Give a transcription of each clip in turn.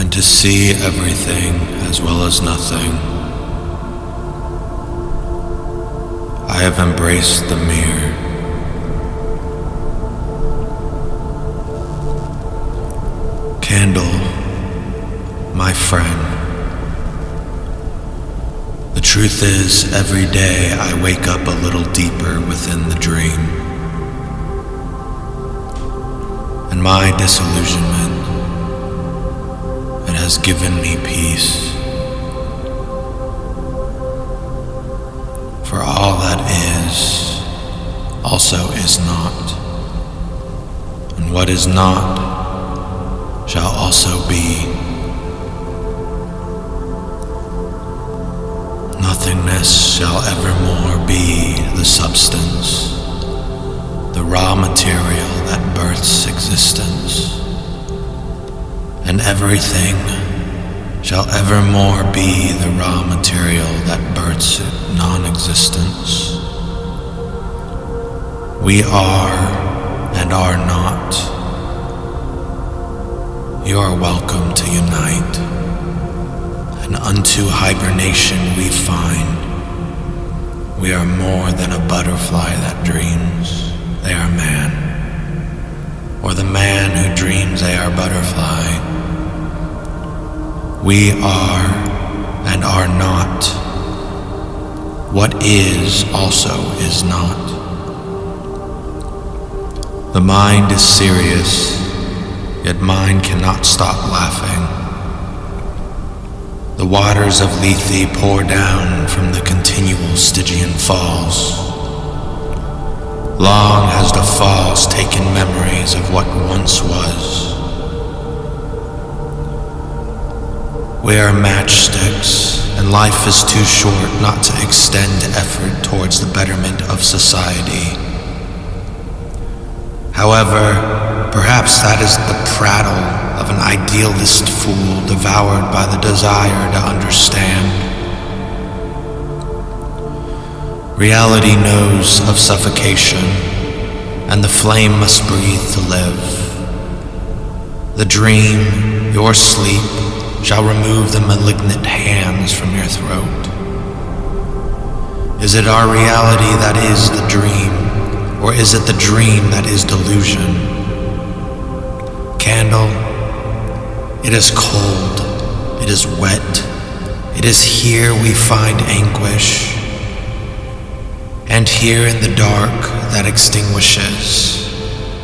and to see everything as well as nothing. I have embraced the mirror. Candle, my friend. The truth is, every day I wake up a little deeper within the dream. And my disillusionment, it has given me peace. For all that is, also is not. And what is not, shall also be. Nothingness shall evermore be the substance, the raw material that births existence. And everything shall evermore be the raw material that births non-existence. We are and are not. You are welcome to unite, and unto hibernation we find we are more than a butterfly that dreams they are man, or the man who dreams they are butterfly. We are and are not. What is also is not. The mind is serious, yet mine cannot stop laughing. The waters of Lethe pour down from the continual Stygian falls. Long has the falls taken memories of what once was. We are matchsticks, and life is too short not to extend effort towards the betterment of society. However, perhaps that is the prattle of an idealist fool devoured by the desire to understand. Reality knows of suffocation, and the flame must breathe to live. The dream, your sleep, shall remove the malignant hands from your throat. Is it our reality that is the dream? Or is it the dream that is delusion? Candle, it is cold, it is wet, it is here we find anguish. And here in the dark that extinguishes,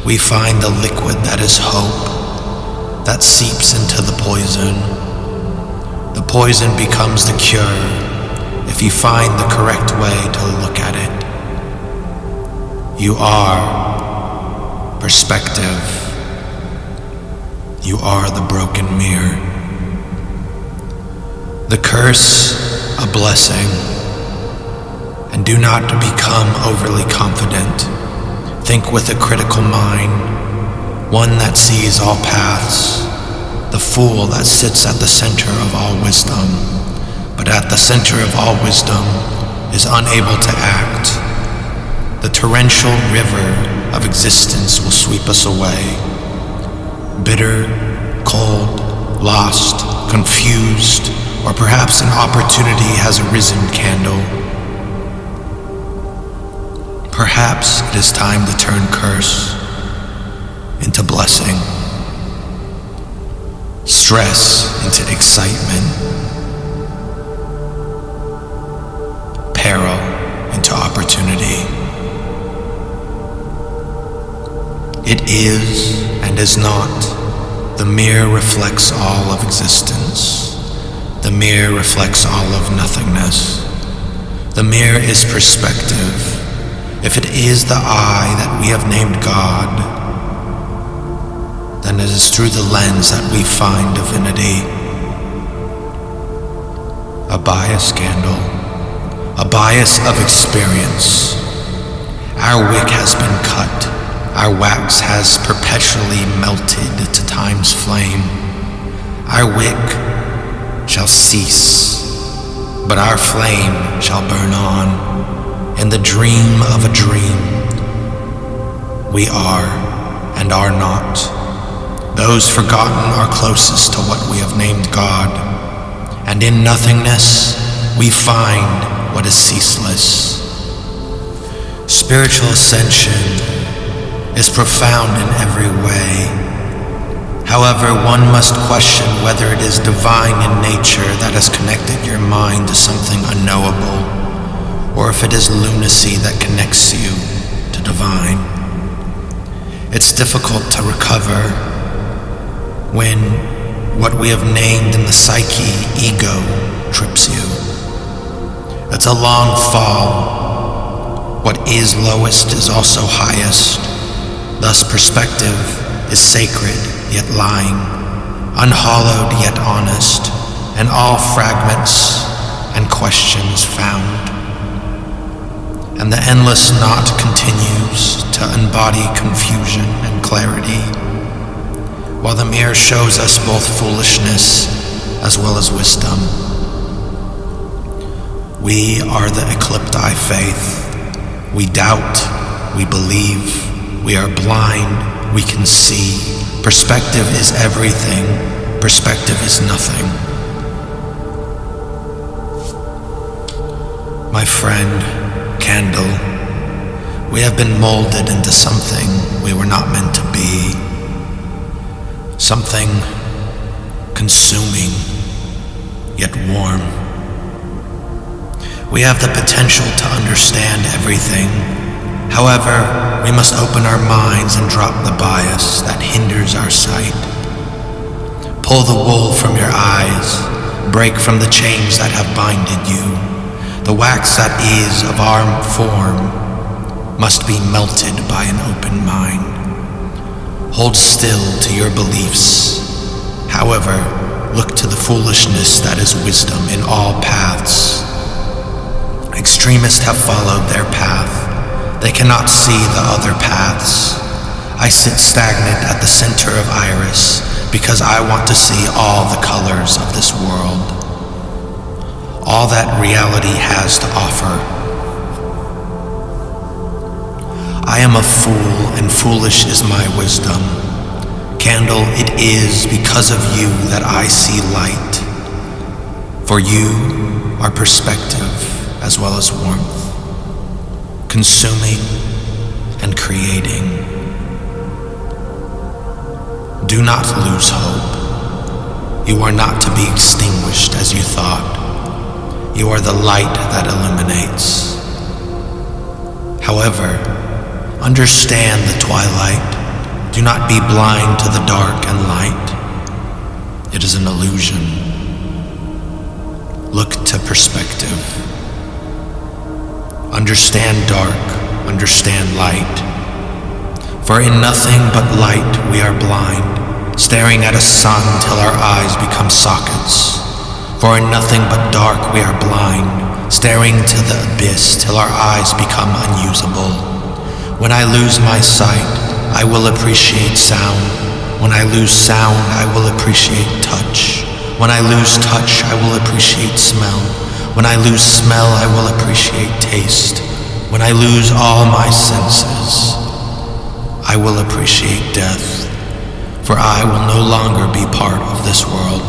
we find the liquid that is hope, that seeps into the poison. The poison becomes the cure if you find the correct way to look at it. You are perspective. You are the broken mirror. The curse, a blessing. And do not become overly confident. Think with a critical mind, one that sees all paths. The fool that sits at the center of all wisdom, but at the center of all wisdom is unable to act. The torrential river of existence will sweep us away. Bitter, cold, lost, confused, or perhaps an opportunity has arisen, Candle. Perhaps it is time to turn curse into blessing, stress into excitement, peril into opportunity. It is and is not. The mirror reflects all of existence. The mirror reflects all of nothingness. The mirror is perspective. If it is the eye that we have named God, then it is through the lens that we find divinity. A bias, Candle, a bias of experience. Our wick has been cut. Our wax has perpetually melted to time's flame. Our wick shall cease, but our flame shall burn on. In the dream of a dream, we are and are not. Those forgotten are closest to what we have named God, and in nothingness we find what is ceaseless. Spiritual ascension is profound in every way. However, one must question whether it is divine in nature that has connected your mind to something unknowable, or if it is lunacy that connects you to divine. It's difficult to recover when what we have named in the psyche, ego, trips you. It's a long fall. What is lowest is also highest. Thus perspective is sacred yet lying, unhallowed yet honest, and all fragments and questions found. And the endless knot continues to embody confusion and clarity, while the mirror shows us both foolishness as well as wisdom. We are the eclipti faith. We doubt, we believe, we are blind, we can see. Perspective is everything, perspective is nothing. My friend, candle, we have been molded into something we were not meant to be. Something consuming, yet warm. We have the potential to understand everything. However, we must open our minds and drop the bias that hinders our sight. Pull the wool from your eyes, break from the chains that have binded you. The wax that is of our form must be melted by an open mind. Hold still to your beliefs. However, look to the foolishness that is wisdom in all paths. Extremists have followed their path. They cannot see the other paths. I sit stagnant at the center of iris because I want to see all the colors of this world, all that reality has to offer. I am a fool, and foolish is my wisdom. Candle, it is because of you that I see light. For you are perspective as well as warmth, consuming and creating. Do not lose hope. You are not to be extinguished as you thought. You are the light that illuminates. However, understand the twilight. Do not be blind to the dark and light. It is an illusion. Look to perspective. Understand dark, understand light. For in nothing but light we are blind, staring at a sun till our eyes become sockets. For in nothing but dark we are blind, staring to the abyss till our eyes become unusable. When I lose my sight, I will appreciate sound. When I lose sound, I will appreciate touch. When I lose touch, I will appreciate smell. When I lose smell, I will appreciate taste. When I lose all my senses, I will appreciate death, for I will no longer be part of this world.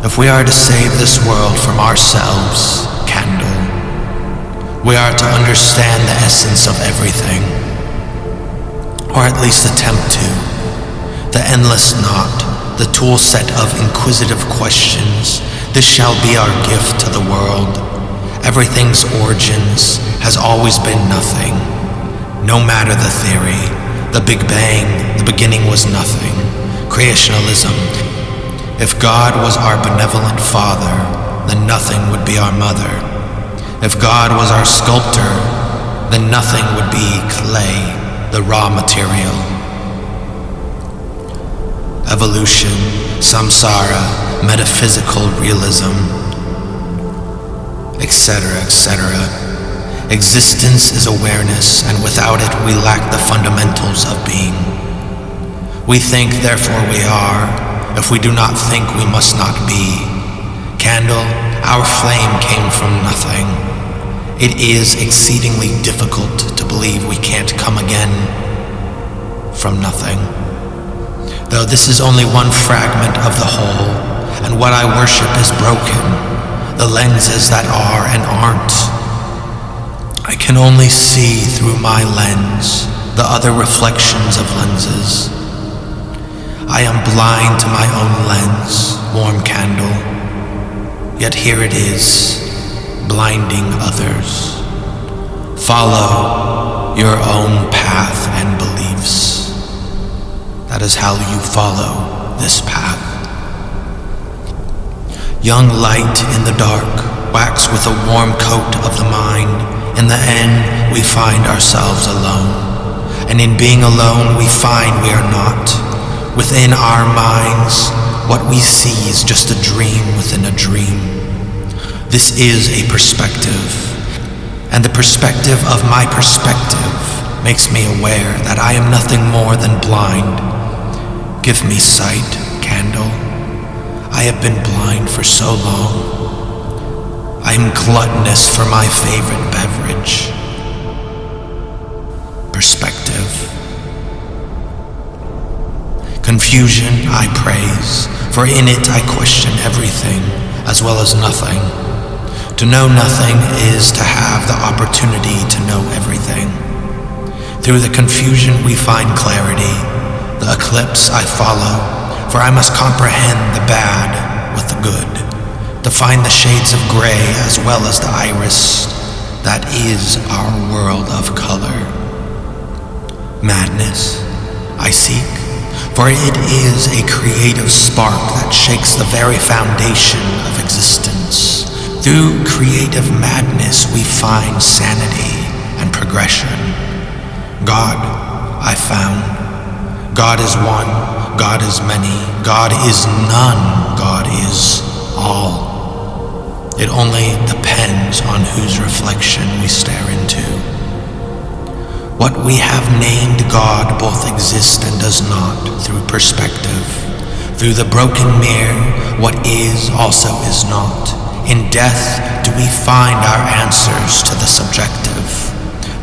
If we are to save this world from ourselves, candle, we are to understand the essence of everything, or at least attempt to. The endless knot, the tool set of inquisitive questions, this shall be our gift to the world. Everything's origins has always been nothing. No matter the theory, the Big Bang, the beginning was nothing. Creationalism. If God was our benevolent father, then nothing would be our mother. If God was our sculptor, then nothing would be clay, the raw material. Evolution, samsara, metaphysical realism, etc., etc. Existence is awareness, and without it we lack the fundamentals of being. We think, therefore we are. If we do not think, we must not be. Candle, our flame came from nothing. It is exceedingly difficult to believe we can't come again from nothing. though this is only one fragment of the whole, and what I worship is broken, the lenses that are and aren't. I can only see through my lens the other reflections of lenses. I am blind to my own lens, warm candle, yet here it is, blinding others. Follow your own path and beliefs. That is how you follow this path. Young light in the dark, wax with a warm coat of the mind. In the end, we find ourselves alone. And in being alone, we find we are not. Within our minds, what we see is just a dream within a dream. This is a perspective, and the perspective of my perspective makes me aware that I am nothing more than blind. Give me sight, candle. I have been blind for so long. I am gluttonous for my favorite beverage. Perspective. Confusion I praise, for in it I question everything as well as nothing. To know nothing is to have the opportunity to know everything. Through the confusion we find clarity. The eclipse I follow, for I must comprehend the bad with the good, to find the shades of gray as well as the iris that is our world of color. Madness I seek, for it is a creative spark that shakes the very foundation of existence. Through creative madness we find sanity and progression. God I found. God is one, God is many, God is none, God is all. It only depends on whose reflection we stare into. What we have named God both exists and does not through perspective. Through the broken mirror, what is also is not. In death do we find our answers to the subjective.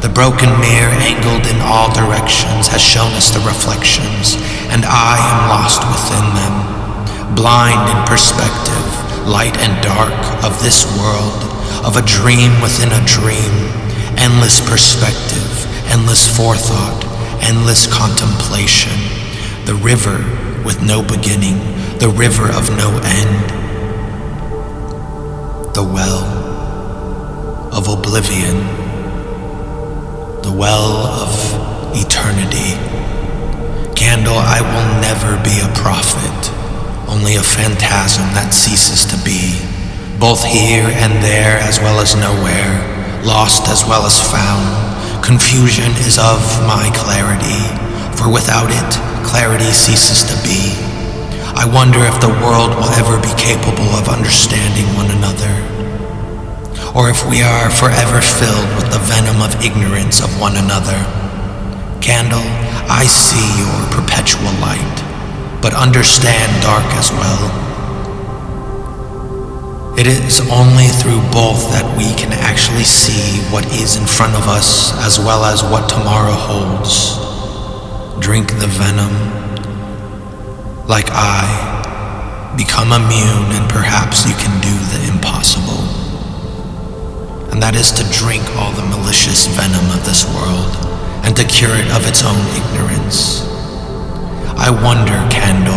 The broken mirror, angled in all directions, has shown us the reflections, and I am lost within them, blind in perspective, light and dark of this world, of a dream within a dream, endless perspective, endless forethought, endless contemplation, the river with no beginning, the river of no end, the well of oblivion, the well of eternity. Candle, I will never be a prophet, only a phantasm that ceases to be, both here and there as well as nowhere, lost as well as found. Confusion is of my clarity, for without it, clarity ceases to be. I wonder if the world will ever be capable of understanding one another, or if we are forever filled with the venom of ignorance of one another. Candle, I see your perpetual light, but understand dark as well. It is only through both that we can actually see what is in front of us as well as what tomorrow holds. Drink the venom. Like I, become immune, and perhaps you can do the impossible. And that is to drink all the malicious venom of this world and to cure it of its own ignorance. I wonder, Candle,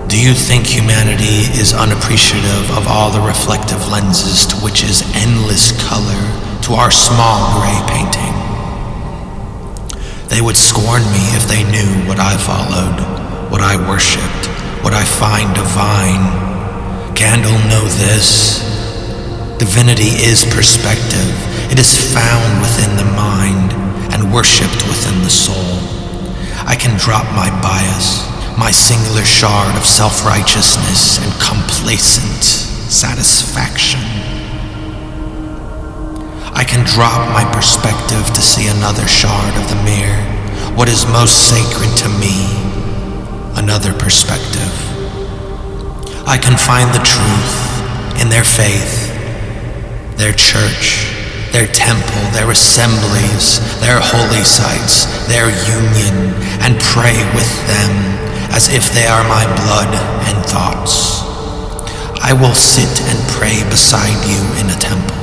do you think humanity is unappreciative of all the reflective lenses to which is endless color to our small gray painting? They would scorn me if they knew what I followed, what I worshipped, what I find divine. Candle, know this. Divinity is perspective. It is found within the mind and worshipped within the soul. I can drop my bias, my singular shard of self-righteousness and complacent satisfaction. I can drop my perspective to see another shard of the mirror, what is most sacred to me, another perspective. I can find the truth in their faith, their church, their temple, their assemblies, their holy sites, their union, and pray with them as if they are my blood and thoughts. I will sit and pray beside you in a temple.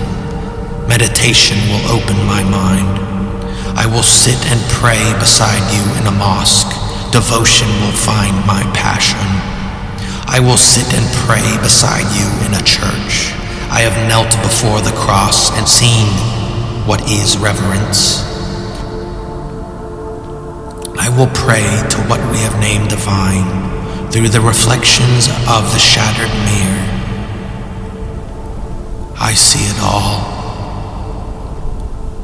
Meditation will open my mind. I will sit and pray beside you in a mosque. Devotion will find my passion. I will sit and pray beside you in a church. I have knelt before the cross and seen what is reverence. I will pray to what we have named divine through the reflections of the shattered mirror. I see it all,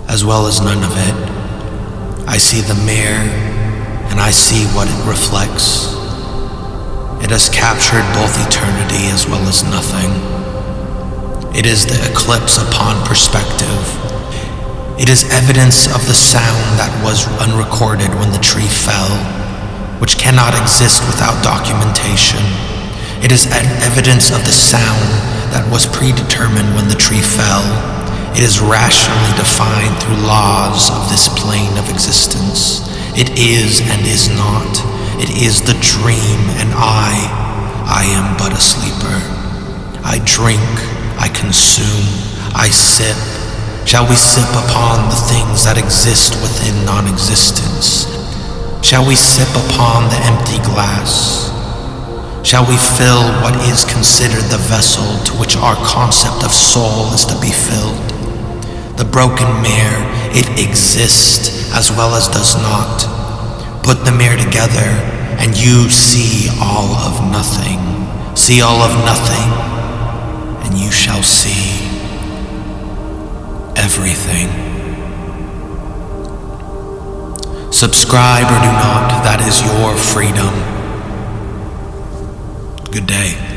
as well as none of it. I see the mirror, and I see what it reflects. It has captured both eternity as well as nothing. It is the eclipse upon perspective. It is evidence of the sound that was unrecorded when the tree fell, which cannot exist without documentation. It is evidence of the sound that was predetermined when the tree fell. It is rationally defined through laws of this plane of existence. It is and is not. It is the dream, and I am but a sleeper. I drink, I consume, I sip. Shall we sip upon the things that exist within non-existence? Shall we sip upon the empty glass? Shall we fill what is considered the vessel to which our concept of soul is to be filled? The broken mirror, it exists as well as does not. Put the mirror together and you see all of nothing. See all of nothing and you shall see everything. Subscribe or do not, that is your freedom. Good day.